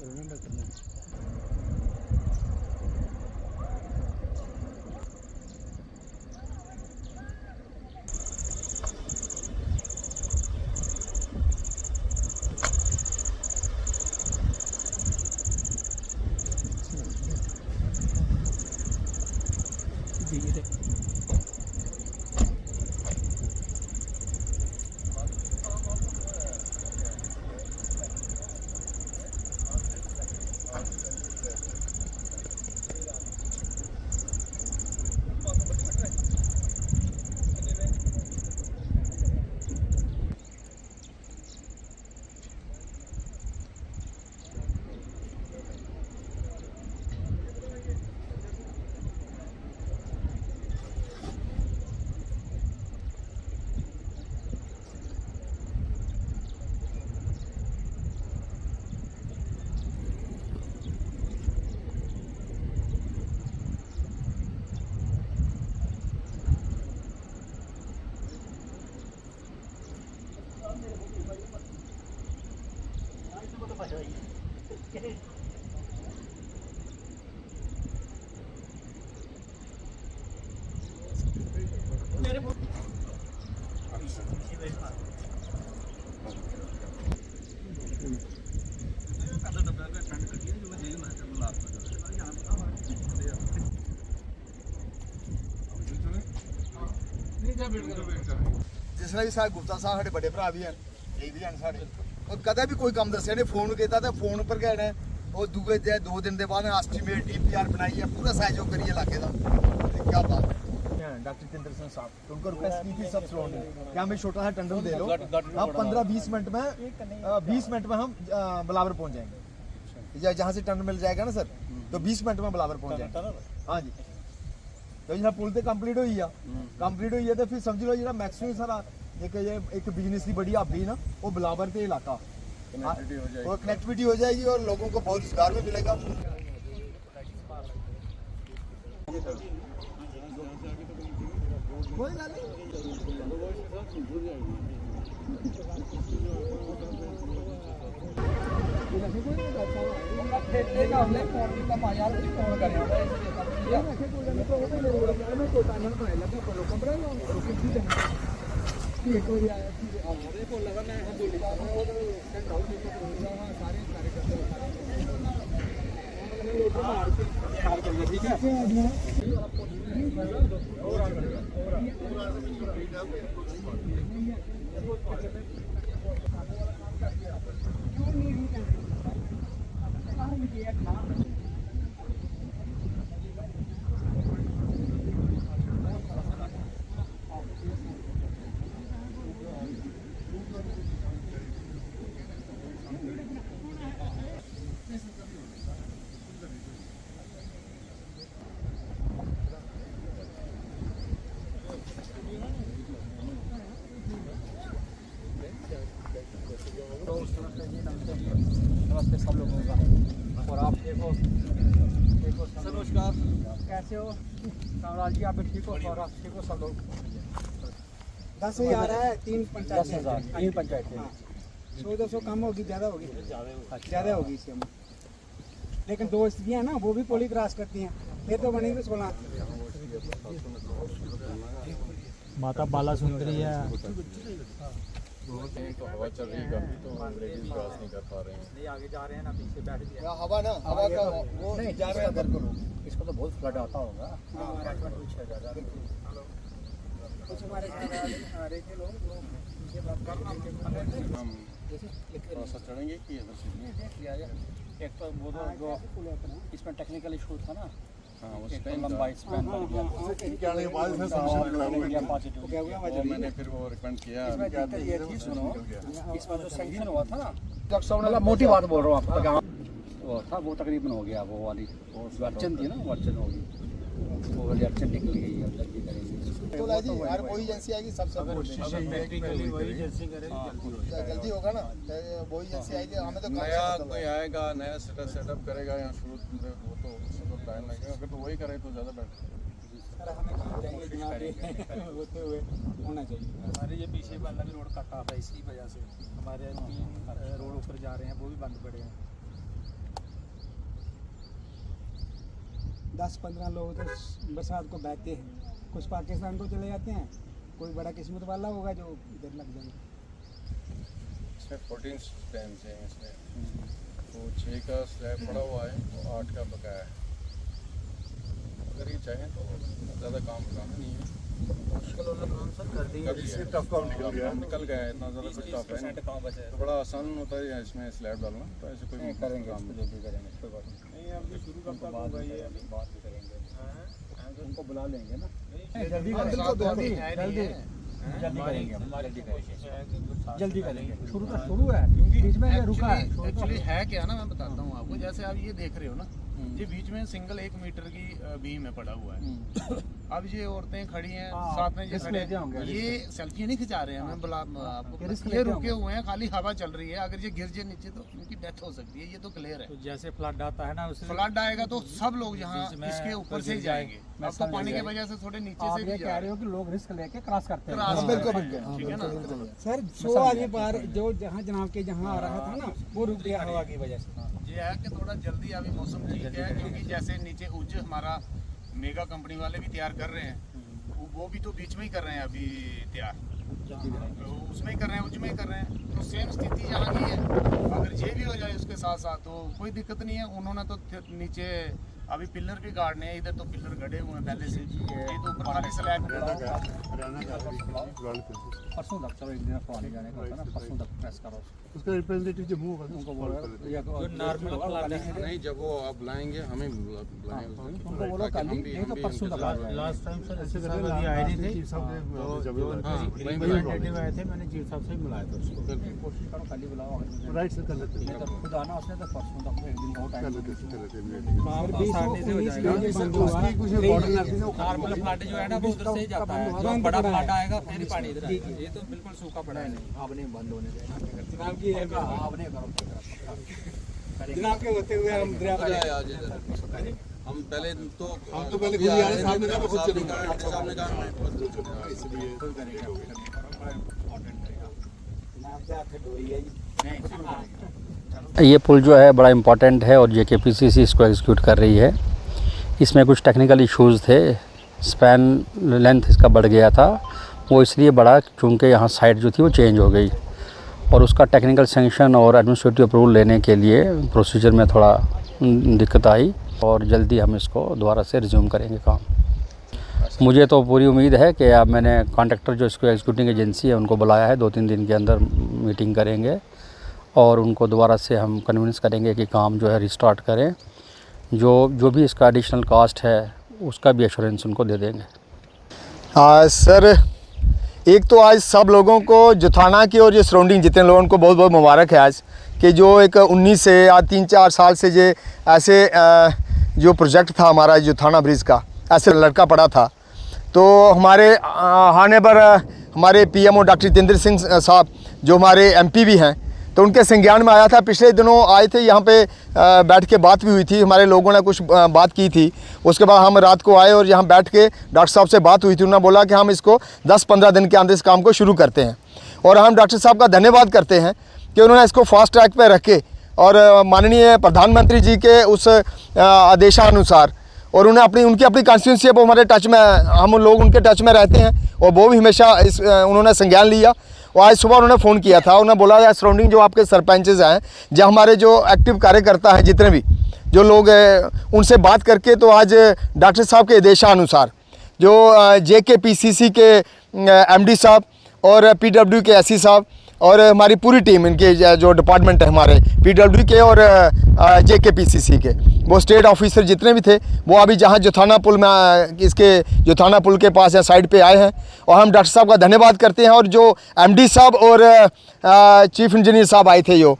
Doctor ने जिसने भी साहब गुप्ता साहब साढ़े बड़े भरा भी हैं यही भी हैं साढ़े और कदे भी कोई कम दस्या ने फोन किया तो फोन पर गए ने और दूसरे दे 2 दिन के बाद एस्टीमेट डीपीआर बनाई है पूरा सहयोग करिए इलाके का क्या बात है डॉक्टर चंद्र सिंह साहब तो उनको रिक्वेस्ट की थी सब सराउंडिंग क्या हमें छोटा सा टंडन दे लो अब 15-20 मिनट में 20 मिनट में हम बलावर पहुंच जाएंगे जहाँ से टंडन मिल जाएगा ना सर तो 20 मिनट में बलावर पहुंच जाएंगे हाँ जी तो जो पुल तो कंप्लीट हुई है तो फिर समझ लो जो मैक्सिमम सारा एक बिजनेस की बड़ी हाबी ना वो बलावर के इलाका और कनेक्टिविटी हो जाएगी और लोगों को बहुत रोजगार भी मिलेगा। कोई बात नमस्ते सब लोगों का और आप देखो सर नमस्कार कैसे हो सामराज जी आप भी ठीक हो और आप ठीक हो सब लोग 10,000 आ रहा है 3 पंचायत 10,000 3 पंचायत 100-200 कम होगी ज़्यादा ज़्यादा होगी इससे लेकिन 2 स्थितियाँ हैं ना वो भी पोली क्रॉस करती हैं फिर तो बनेंगे 16 माता बाला सुंदरी है तो हवा चल रही है तो अंग्रेजी क्रॉस नहीं कर पा रहे हैं नहीं आगे जा रहे हैं ना पीछे बैठ गया हवा का वो नहीं जा रहे हैं घर को इसको तो बहुत फ्लड आता होगा कुछ हमारे आ रहे थे लोग ये बात करना हम थोड़ा सा चढ़ेंगे कि इधर से एक तो वो जो इसमें टेक्निकल इशू था ना हाँ वो एक तो लंबाई स्पैन बढ़ गया वो मैंने फिर वो रिकमेंड किया ये थी सुनो इसमें जो सैंक्शन हुआ था ना डॉक्टर साहब ने मोटी बात बोल रहा हूँ आपको वो था वो तकरीबन हो गया वो वाली अर्चन थी ना वो अर्चन होगी वो वाली अर्चन निकल गई है जल्दी करेंगे तो जी हर कोई एजेंसी आएगी सब जल्दी होगा ना वही एजेंसी आएगी हमें तो नया कोई आएगा नया सेटअप करेगा यहाँ शुरू वो तो उसको टाइम लगेगा अगर तो वही करे तो ज़्यादा बेटर होते हुए होना चाहिए। हमारे ये पीछे वाला भी रोड कटा था इसी वजह से हमारे 3 रोड ऊपर जा रहे हैं वो भी बंद पड़े हैं 10-15 लोग तो बरसात को बहते हैं, कुछ पाकिस्तान को चले जाते हैं, कोई बड़ा किस्मत वाला होगा जो इधर लग जाएगा। इसमें 14 स्टैंड हैं इसमें, वो 6 का स्लैब पड़ा हुआ है और 8 का बकाया है। अगर ये चाहें तो ज़्यादा काम लगाना नहीं है, मुश्किल वाला काम सर कर दिए, इससे टफ काम निकल गया है, इतना ज़्यादा कुछ टफ है नहीं, तो बड़ा आसान होता है इसमें स्लैब डालना, तो ऐसे कोई करेंगे, काम इसको जल्दी करेंगे, कोई बात नहीं, अभी शुरू कब तक होगा ये अभी बात भी करेंगे, उनको बुला लेंगे ना, जल्दी जल्दी करेंगे, जल्दी करेंगे, शुरू है, बीच में ये रुका है। एक्चुअली है क्या ना, मैं बताता हूँ आपको, जैसे आप ये देख रहे हो ना, ये बीच में सिंगल 1 मीटर की बीम में पड़ा हुआ है। अब ये औरतें खड़ी हैं साथ में, ये खड़े हैं, ये सेल्फी नहीं खिंचा रहे हैं, मैं बुला आपको, ये रुके हुए हैं, खाली हवा चल रही है, अगर ये गिर जाए नीचे तो उनकी डेथ हो सकती है, ये तो क्लियर है। तो जैसे फ्लड आता है ना, फ्लड आएगा तो सब लोग यहाँ इसके ऊपर से ही जाएंगे, अब तो पानी की वजह से थोड़े नीचे से भी कह रहे हो कि लोग रिस्क लेके क्रॉस करते हैं, बिल्कुल ठीक है ना। सर 100 आदमी पार जो जहाँ जनाब के जहाँ आ रहा था ना, वो रुक गया हवा की वजह से। ये है कि थोड़ा जल्दी अभी मौसम ठीक है, क्योंकि जैसे नीचे उज हमारा मेगा कंपनी वाले भी तैयार कर रहे हैं, वो भी तो बीच में ही कर रहे हैं अभी तैयार, तो उसमें ही कर रहे हैं, उज में ही कर रहे हैं, तो सेम स्थिति यहाँ की है। अगर ये भी हो जाए उसके साथ साथ तो कोई दिक्कत नहीं है। उन्होंने तो नीचे अभी पिलर भी गाड़ने हैं, इधर तो पिलर गड़े हुए हैं पहले से, ये तो ऊपर खाली स्लैब परसों तक चलो एक दिन पानी जाने का होता ना, परसों तक प्रेस करो उसका रिप्रेजेंटेटिव जो मूव होगा उनको बोलो जो नॉर्मल फ्लड है नहीं, जब वो आप लाएंगे हमें बुलाएंगे उनको बोलो कल ही नहीं तो परसों तक आ जाए। लास्ट टाइम सर ऐसे करके आए नहीं थे, चीफ साहब ने रिप्रेजेंटेटिव आए थे, मैंने चीफ साहब से ही बुलाया था उसको। कोशिश करो कल ही बुलाओ, राइट सर, कर लेते हैं, तो खुद आना उसने तो परसों तक एक दिन बहुत टाइम कर लेते हैं। नॉर्मल फ्लड जो है ना वो उधर से ही जाता है, जो बड़ा फ्लड आएगा फिर ही पानी इधर आएगा, ये तो बिल्कुल सूखा पड़ा है, आप नहीं बंद होने देना, जनाब की है, आप नहीं करो, जनाब के होते हुए हम दरिया पर हम पहले तो पहले खुद ही आ रहे, साहब ने कहा खुद चलो, साहब ने कहा इसलिए जनाब से हाथ ढोई है जी। ये पुल जो है बड़ा इम्पोर्टेंट है और JKPCC इसको एग्जीक्यूट कर रही है। इसमें कुछ टेक्निकल इश्यूज़ थे, स्पैन लेंथ इसका बढ़ गया था, वो इसलिए बढ़ा क्योंकि यहाँ साइड जो थी वो चेंज हो गई और उसका टेक्निकल सैंक्शन और एडमिनिस्ट्रेटिव अप्रूवल लेने के लिए प्रोसीजर में थोड़ा दिक्कत आई और जल्दी हम इसको दोबारा से रिज्यूम करेंगे काम। मुझे तो पूरी उम्मीद है कि अब मैंने कॉन्ट्रैक्टर जो इसको एग्जीक्यूटिंग एजेंसी है उनको बुलाया है, 2-3 दिन के अंदर मीटिंग करेंगे और उनको दोबारा से हम कन्विंस करेंगे कि काम जो है रिस्टार्ट करें। जो भी इसका एडिशनल कॉस्ट है उसका भी एश्योरेंस उनको दे देंगे। सर, एक तो आज सब लोगों को जो थाना की और जो सराउंडिंग जितने लोगों को बहुत बहुत मुबारक है आज कि जो एक 19 से या 3-4 साल से जो ऐसे जो प्रोजेक्ट था हमारा जो थाना ब्रिज का ऐसे लड़का पड़ा था, तो हमारे आने पर हमारे PMO डॉक्टर जितेंद्र सिंह साहब जो हमारे MP भी हैं, तो उनके संज्ञान में आया था। पिछले दिनों आए थे यहाँ पे, बैठ के बात भी हुई थी, हमारे लोगों ने कुछ बात की थी। उसके बाद हम रात को आए और यहाँ बैठ के डॉक्टर साहब से बात हुई थी। उन्होंने बोला कि हम इसको 10-15 दिन के अंदर इस काम को शुरू करते हैं और हम डॉक्टर साहब का धन्यवाद करते हैं कि उन्होंने इसको फास्ट ट्रैक पर रखे और माननीय प्रधानमंत्री जी के उस आदेशानुसार और उन्हें उनकी अपनी कॉन्स्टिट्यूंसी है वो हमारे टच में, हम लोग उनके टच में रहते हैं और वो भी हमेशा उन्होंने संज्ञान लिया। और आज सुबह उन्होंने फ़ोन किया था, उन्होंने बोला सराउंडिंग जो आपके सरपंचेस हैं, जो हमारे जो एक्टिव कार्यकर्ता हैं, जितने भी जो लोग उनसे बात करके तो आज डॉक्टर साहब के आदेशानुसार जो JKPCC के MD साहब और PW के SC साहब और हमारी पूरी टीम, इनके जो डिपार्टमेंट है हमारे PW के और JKPCC के, वो स्टेट ऑफिसर जितने भी थे वो अभी जहाँ जोथाना पुल में इसके जोथाना पुल के पास या साइड पे आए हैं और हम डॉक्टर साहब का धन्यवाद करते हैं। और जो MD साहब और चीफ इंजीनियर साहब आए थे जो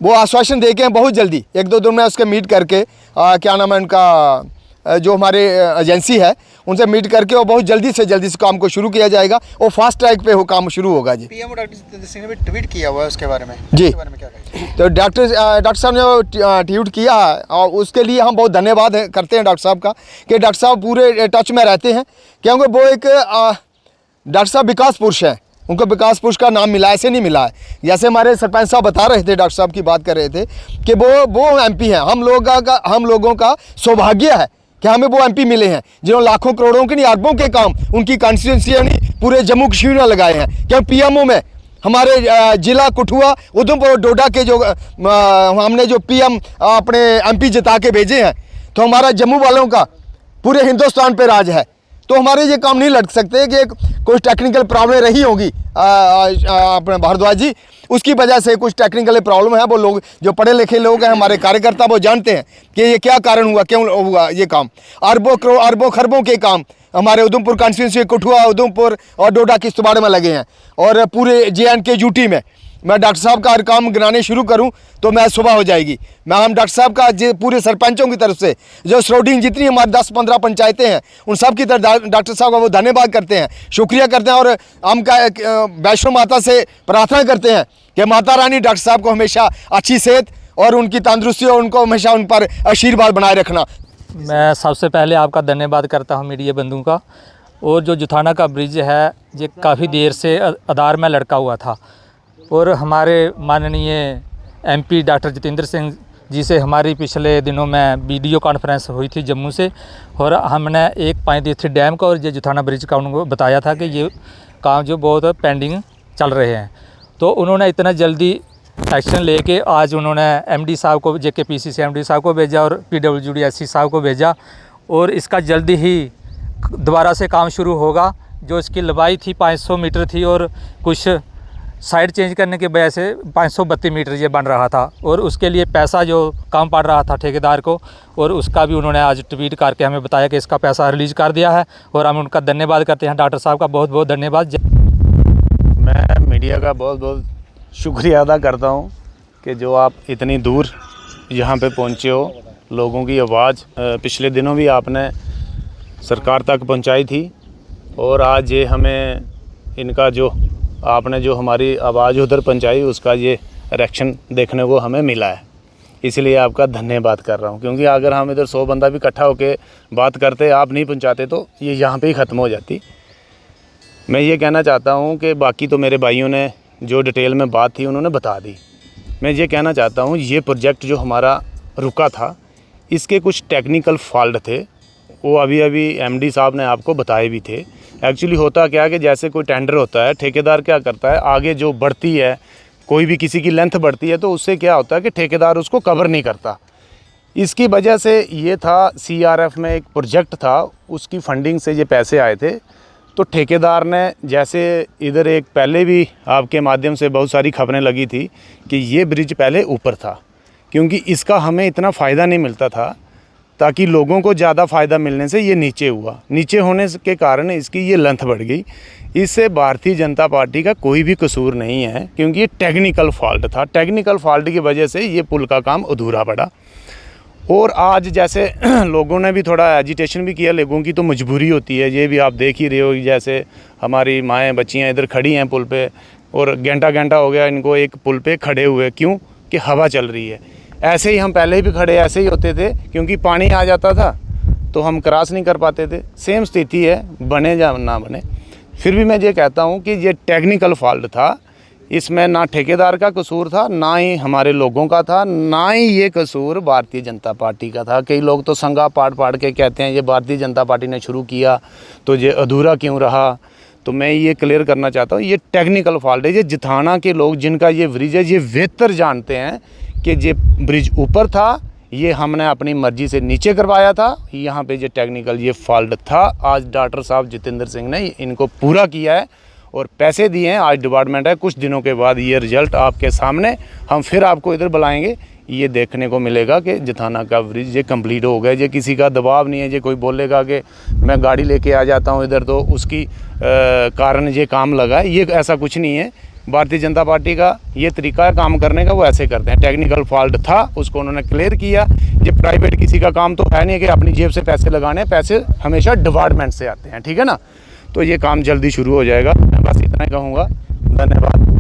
वो आश्वासन दे के बहुत जल्दी 1-2 दिन में उसके मीट करके क्या नाम है उनका जो हमारे एजेंसी है उनसे मीट करके और बहुत जल्दी से जल्दी इस काम को शुरू किया जाएगा और फास्ट ट्रैक पे हो काम शुरू होगा जी। PMO डॉक्टर जितेंद्र सिंह ने भी ट्वीट किया हुआ है उसके बारे में जी, उसके बारे में क्या कहेंगे? तो डॉक्टर साहब ने ट्वीट किया और उसके लिए हम बहुत धन्यवाद करते हैं डॉक्टर साहब का कि डॉक्टर साहब पूरे टच में रहते हैं, क्योंकि वो एक डॉक्टर साहब विकास पुरुष हैं, उनको विकास पुरुष का नाम मिला, ऐसे नहीं मिला है। जैसे हमारे सरपंच साहब बता रहे थे, डॉक्टर साहब की बात कर रहे थे कि वो MP हैं। हम लोगों का सौभाग्य है कि हमें वो एमपी मिले हैं जिन्होंने लाखों करोड़ों के नहीं अरबों के काम उनकी कॉन्स्टिट्यूंसी यानी पूरे जम्मू कश्मीर में लगाए हैं। क्या पीएमओ में हमारे जिला कठुआ उधमपुर और डोडा के जो हमने जो पीएम अपने एमपी जिता के भेजे हैं, तो हमारा जम्मू वालों का पूरे हिंदुस्तान पे राज है। तो हमारे ये काम नहीं लटक सकते कि कुछ टेक्निकल प्रॉब्लम रही होगी अपने भारद्वाज जी, उसकी वजह से कुछ टेक्निकल प्रॉब्लम है। वो लोग जो पढ़े लिखे लोग हैं, हमारे कार्यकर्ता, वो जानते हैं कि ये क्या कारण हुआ, क्यों हुआ ये काम। अरबों खरबों के काम हमारे उधमपुर कॉन्स्टिट्यूंसी, कठुआ, उधमपुर और डोडा किश्तवाड़ में लगे हैं और पूरे JNK यूटी में। मैं डॉक्टर साहब का हर काम गिनाने शुरू करूं तो मैं सुबह हो जाएगी। मैं हम डॉक्टर साहब का पूरे सरपंचों की तरफ से, जो सराउंडिंग जितनी हमारी 10-15 पंचायतें हैं, उन सब की तरफ डॉक्टर साहब का वो धन्यवाद करते हैं, शुक्रिया करते हैं। और हम वैष्णो माता से प्रार्थना करते हैं कि माता रानी डॉक्टर साहब को हमेशा अच्छी सेहत और उनकी तंदुरुस्ती और उनको हमेशा उन पर आशीर्वाद बनाए रखना। मैं सबसे पहले आपका धन्यवाद करता हूं मीडिया बंधुओं का। और जो जुथाना का ब्रिज है ये काफ़ी देर से आधार में लटका हुआ था और हमारे माननीय MP डॉक्टर जितेंद्र सिंह जी से हमारी पिछले दिनों में वीडियो कॉन्फ्रेंस हुई थी जम्मू से, और हमने एक 5 डैम का और ये जुथाना ब्रिज का उनको बताया था कि ये काम जो बहुत पेंडिंग चल रहे हैं। तो उन्होंने इतना जल्दी एक्शन लेके आज उन्होंने MD साहब को, JKPCC MD साहब को भेजा और PWD SC साहब को भेजा, और इसका जल्दी ही दोबारा से काम शुरू होगा। जो इसकी लंबाई थी 500 मीटर थी और कुछ साइड चेंज करने की वजह से 532 मीटर ये बन रहा था, और उसके लिए पैसा जो कम पड़ रहा था ठेकेदार को, और उसका भी उन्होंने आज ट्वीट करके हमें बताया कि इसका पैसा रिलीज़ कर दिया है, और हम उनका धन्यवाद करते हैं। डॉक्टर साहब का बहुत बहुत धन्यवाद। मैं मीडिया का बहुत बहुत शुक्रिया अदा करता हूं कि जो आप इतनी दूर यहाँ पे पहुँचे हो, लोगों की आवाज़ पिछले दिनों भी आपने सरकार तक पहुँचाई थी, और आज ये हमें इनका जो आपने जो हमारी आवाज़ उधर पहुँचाई उसका ये रिएक्शन देखने को हमें मिला है। इसलिए आपका धन्यवाद कर रहा हूँ, क्योंकि अगर हम इधर 100 बंदा भी इकट्ठा होकर बात करते, आप नहीं पहुँचाते, तो ये यहाँ पे ही ख़त्म हो जाती। मैं ये कहना चाहता हूँ कि बाकी तो मेरे भाइयों ने जो डिटेल में बात थी उन्होंने बता दी। मैं ये कहना चाहता हूँ ये प्रोजेक्ट जो हमारा रुका था, इसके कुछ टेक्निकल फॉल्ट थे, वो अभी MD साहब ने आपको बताए भी थे। एक्चुअली होता क्या है कि जैसे कोई टेंडर होता है, ठेकेदार क्या करता है, आगे जो बढ़ती है, कोई भी किसी की लेंथ बढ़ती है, तो उससे क्या होता है कि ठेकेदार उसको कवर नहीं करता। इसकी वजह से ये था, CRF में एक प्रोजेक्ट था, उसकी फंडिंग से ये पैसे आए थे। तो ठेकेदार ने, जैसे इधर एक पहले भी आपके माध्यम से बहुत सारी खबरें लगी थी कि ये ब्रिज पहले ऊपर था, क्योंकि इसका हमें इतना फ़ायदा नहीं मिलता था, ताकि लोगों को ज़्यादा फ़ायदा मिलने से ये नीचे हुआ। नीचे होने के कारण इसकी ये लेंथ बढ़ गई। इससे भारतीय जनता पार्टी का कोई भी कसूर नहीं है, क्योंकि ये टेक्निकल फॉल्ट था। टेक्निकल फॉल्ट की वजह से ये पुल का काम अधूरा पड़ा। और आज जैसे लोगों ने भी थोड़ा एजिटेशन भी किया, लोगों की तो मजबूरी होती है, ये भी आप देख ही रहे हो। जैसे हमारी माएँ बच्चियाँ इधर खड़ी हैं पुल पे, और घंटा हो गया इनको एक पुल पे खड़े हुए, क्यों कि हवा चल रही है। ऐसे ही हम पहले भी खड़े ऐसे ही होते थे, क्योंकि पानी आ जाता था तो हम क्रॉस नहीं कर पाते थे। सेम स्थिति है, बने या ना बने। फिर भी मैं ये कहता हूँ कि ये टेक्निकल फॉल्ट था, इसमें ना ठेकेदार का कसूर था, ना ही हमारे लोगों का था, ना ही ये कसूर भारतीय जनता पार्टी का था। कई लोग तो संगा पाड़ के कहते हैं ये भारतीय जनता पार्टी ने शुरू किया तो ये अधूरा क्यों रहा। तो मैं ये क्लियर करना चाहता हूँ, ये टेक्निकल फॉल्ट है। ये जिथाना के लोग जिनका ये ब्रिज है, ये बेहतर जानते हैं कि ये ब्रिज ऊपर था, ये हमने अपनी मर्जी से नीचे करवाया था, यहाँ पे ये टेक्निकल ये फॉल्ट था। आज डॉक्टर साहब जितेंद्र सिंह ने इनको पूरा किया है और पैसे दिए हैं। आज डिपार्टमेंट है, कुछ दिनों के बाद ये रिजल्ट आपके सामने, हम फिर आपको इधर बुलाएंगे, ये देखने को मिलेगा कि जिथाना का ब्रिज ये कंप्लीट हो गया। ये किसी का दबाव नहीं है, ये कोई बोलेगा कि मैं गाड़ी लेके आ जाता हूँ इधर तो उसकी कारण ये काम लगा है, ये ऐसा कुछ नहीं है। भारतीय जनता पार्टी का ये तरीका है काम करने का, वो ऐसे करते हैं। टेक्निकल फॉल्ट था, उसको उन्होंने क्लियर किया। ये प्राइवेट किसी का काम तो है नहीं कि अपनी जेब से पैसे लगाने, पैसे हमेशा डिपार्टमेंट से आते हैं, ठीक है ना। तो ये काम जल्दी शुरू हो जाएगा, मैं बस इतना ही कहूँगा। धन्यवाद।